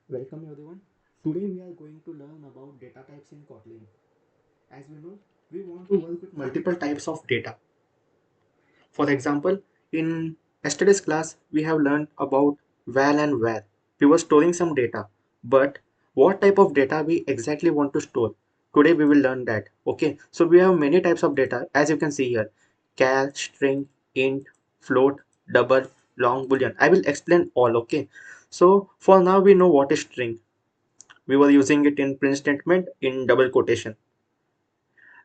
Welcome everyone. Today we are going to learn about data types in Kotlin. As we know, we want to work with multiple types of data. For example, in yesterday's class, we have learned about val and where. We were storing some data, but what type of data we exactly want to store? Today we will learn that. Okay, so we have many types of data as you can see here: char, string, int, float, double, long, boolean. I will explain all. Okay, so for now we know what is string. We were using it in print statement in double quotation.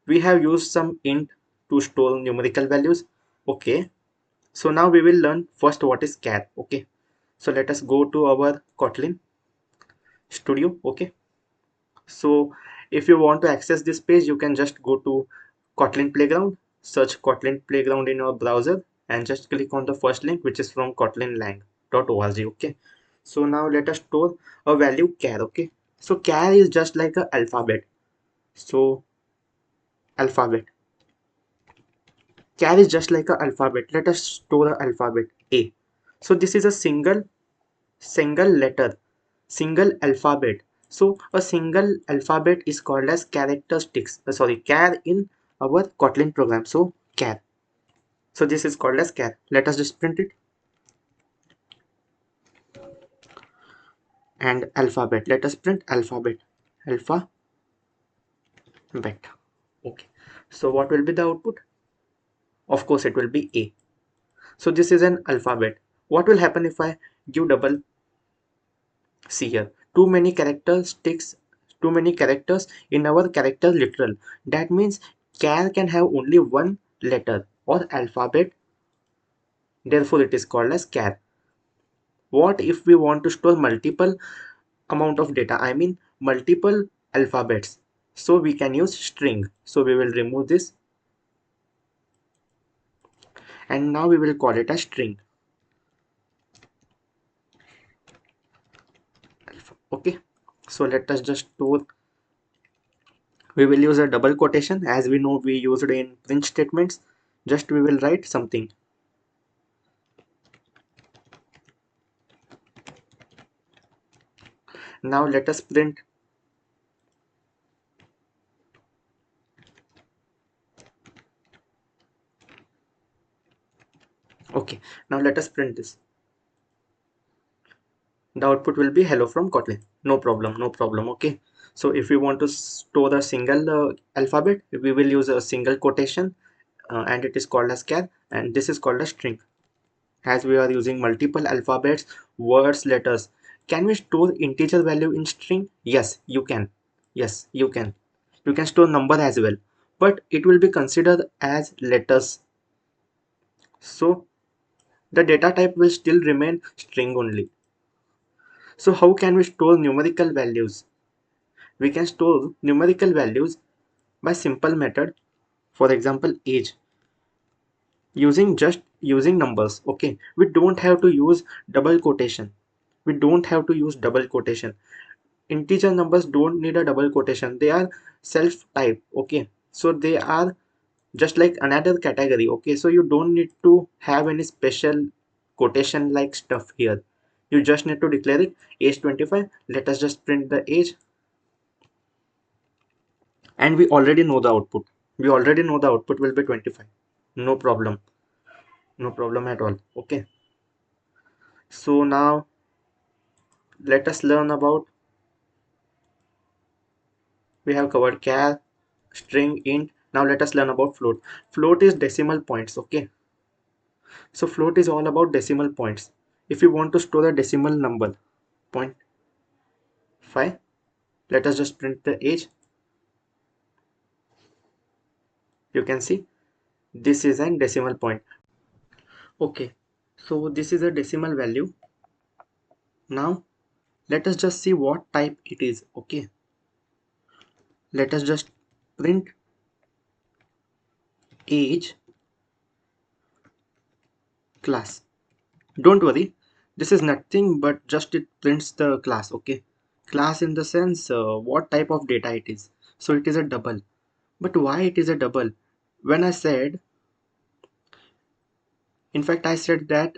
We have used some int to store numerical values. Okay, so now we will learn first what is char. Okay, so let us go to our Kotlin studio. Okay, so if you want to access this page, you can just go to Kotlin playground, search Kotlin playground in your browser, and just click on the first link, which is from kotlinlang.org. Okay, so now let us store a value char. Okay, so char is just like a alphabet. So alphabet, char is just like a alphabet. Let us store the alphabet A. So this is a single letter, single alphabet. So a single alphabet is called as characteristics, sorry, char in our Kotlin program. So char, so this is called as char. Let us just print it. And alphabet, let us print alphabet, alphabet. Okay, so what will be the output? Of course it will be A. So this is an alphabet. What will happen if I give double? See here, too many characters in our character literal. That means char can have only one letter or alphabet, therefore it is called as char. What if we want to store multiple amount of data, I mean multiple alphabets? So we can use string. So we will remove this and now we will call it a string. Okay, so let us just store. We will use a double quotation as we know we used in print statements. Just we will write something. Now let us print. Okay, now let us print this. The output will be hello from Kotlin. No problem, no problem. Okay, so if we want to store a single alphabet, we will use a single quotation and it is called as char, and this is called a string. As we are using multiple alphabets, words, letters, can we store integer value in string? Yes, you can. Yes, you can. You can store number as well, but it will be considered as letters. So the data type will still remain string only. So how can we store numerical values? We can store numerical values by simple method. For example, age, using numbers. Okay, we don't have to use double quotation. We don't have to use double quotation. Integer numbers don't need a double quotation. They are self type. Okay, so they are just like another category. Okay, so you don't need to have any special quotation like stuff here. You just need to declare it age 25. Let us just print the age, and we already know the output. We already know the output will be 25. No problem, no problem at all. Okay, so now let us learn about. We have covered char, string, int. Now let us learn about float. Float is decimal points. Okay, so float is all about decimal points. If you want to store a decimal number, 0.5, let us just print the age. You can see this is a decimal point. Okay, so this is a decimal value. Now let us just see what type it is. Okay, let us just print age class. Don't worry, this is nothing but just it prints the class. Okay, class in the sense what type of data it is. So it is a double. But why it is a double? When I said, in fact I said that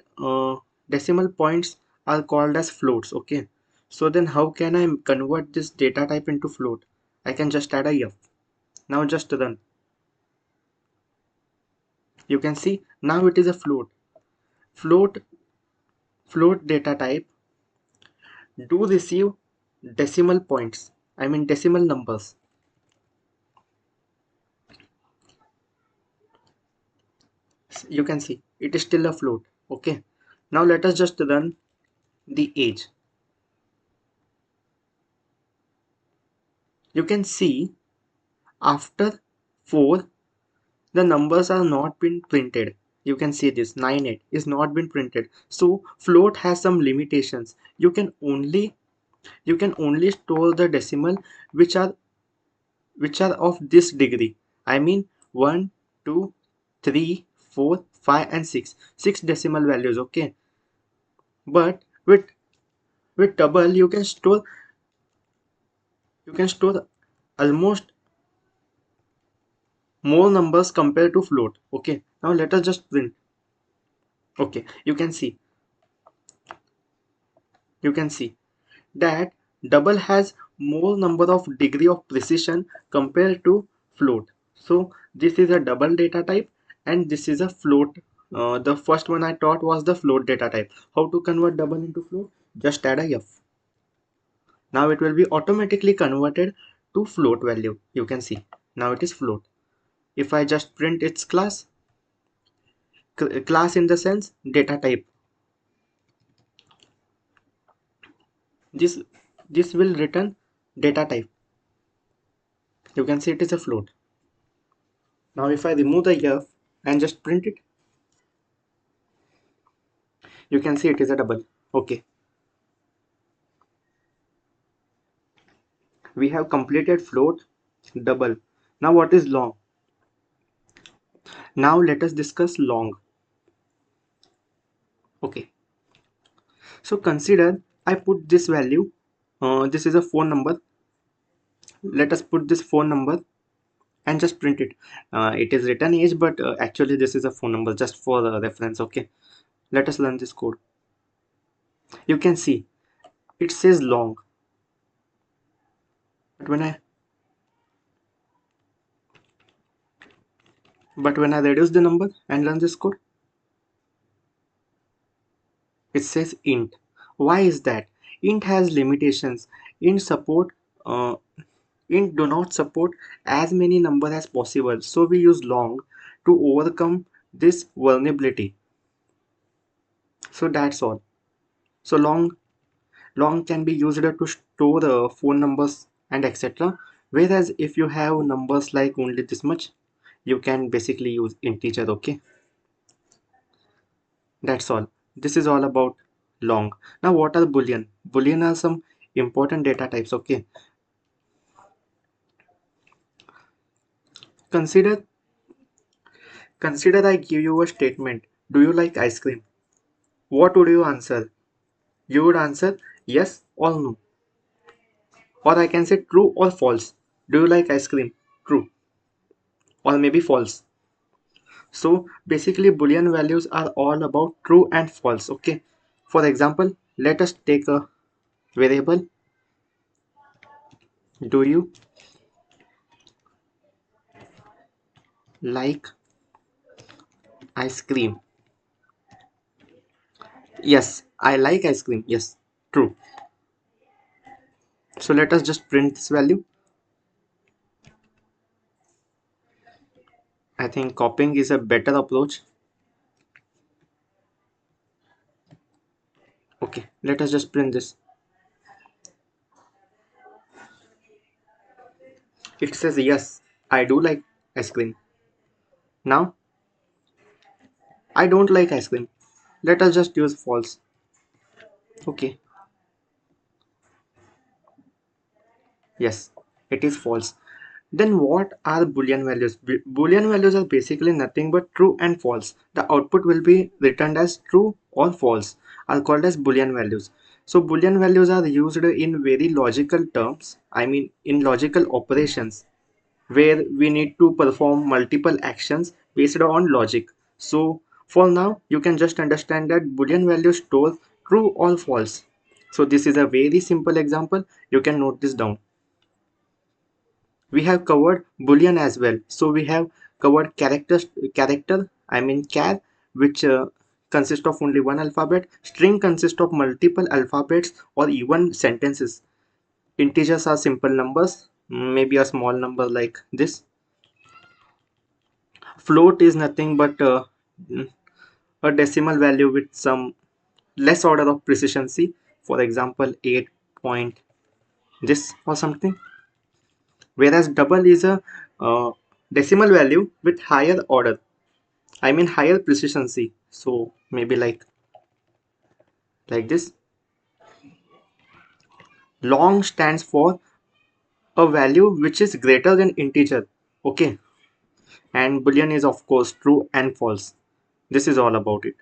decimal points are called as floats. Okay, So then how can I convert this data type into float? I can just add a f. Now just run. You can see now it is a float. Float float data type do receive decimal points. I mean decimal numbers. You can see it is still a float. Okay. Now let us just run the age. You can see after 4 the numbers are not been printed. You can see this 98 is not been printed. So float has some limitations. You can only store the decimal which are of this degree. I mean 1, 2, 3, 4, 5 and 6. 6 decimal values, okay? But with double you can store almost more numbers compared to float. Okay, now let us just print. Okay, you can see that double has more number of degree of precision compared to float. So this is a double data type and this is a float. The first one I taught was the float data type. How to convert double into float? Just add a f. Now it will be automatically converted to float value. You can see now it is float. If I just print its class, class in the sense data type, this this will return data type. You can see it is a float. Now if I remove the f and just print it, you can see it is a double. Okay, we have completed float, double. Now what is long? Now let us discuss long. Okay, so consider I put this value. This is a phone number. Let us put this phone number and just print it. It is written age, but actually this is a phone number just for the reference. Okay, let us learn this code. You can see it says long, but when I reduce the number and run this code, it says int. Why is that? Int has limitations. int support uh, Int do not support as many number as possible, so we use long to overcome this vulnerability. So that's all. So long can be used to store the phone numbers and etc. Whereas if you have numbers like only this much, you can basically use integer. Okay, that's all. This is all about long. Now what are boolean? Boolean are some important data types. Okay, consider consider I give you a statement. Do you like ice cream? What would you answer? You would answer yes or no. Or I can say true or false. Do you like ice cream? True. Or maybe false. So basically Boolean values are all about true and false. Okay. For example, let us take a variable. Do you like ice cream? Yes, I like ice cream. Yes, true. So let us just print this value. I think copying is a better approach. Okay, let us just print this. It says yes, I do like ice cream. Now I don't like ice cream. Let us just use false. Okay, yes, it is false. Then what are Boolean values? Boolean values are basically nothing but true and false. The output will be returned as true or false, are called as Boolean values. So Boolean values are used in very logical terms, I mean in logical operations where we need to perform multiple actions based on logic. So for now, you can just understand that Boolean values store true or false. So this is a very simple example. You can note this down. We have covered Boolean as well. So we have covered character, I mean char, which consists of only one alphabet. String consists of multiple alphabets or even sentences. Integers are simple numbers, maybe a small number like this. Float is nothing but a decimal value with some less order of precision. For example, 8 point this or something. Whereas double is a decimal value with higher order, I mean higher precision. So maybe like this. Long stands for a value which is greater than integer. Okay, and boolean is of course true and false. This is all about it.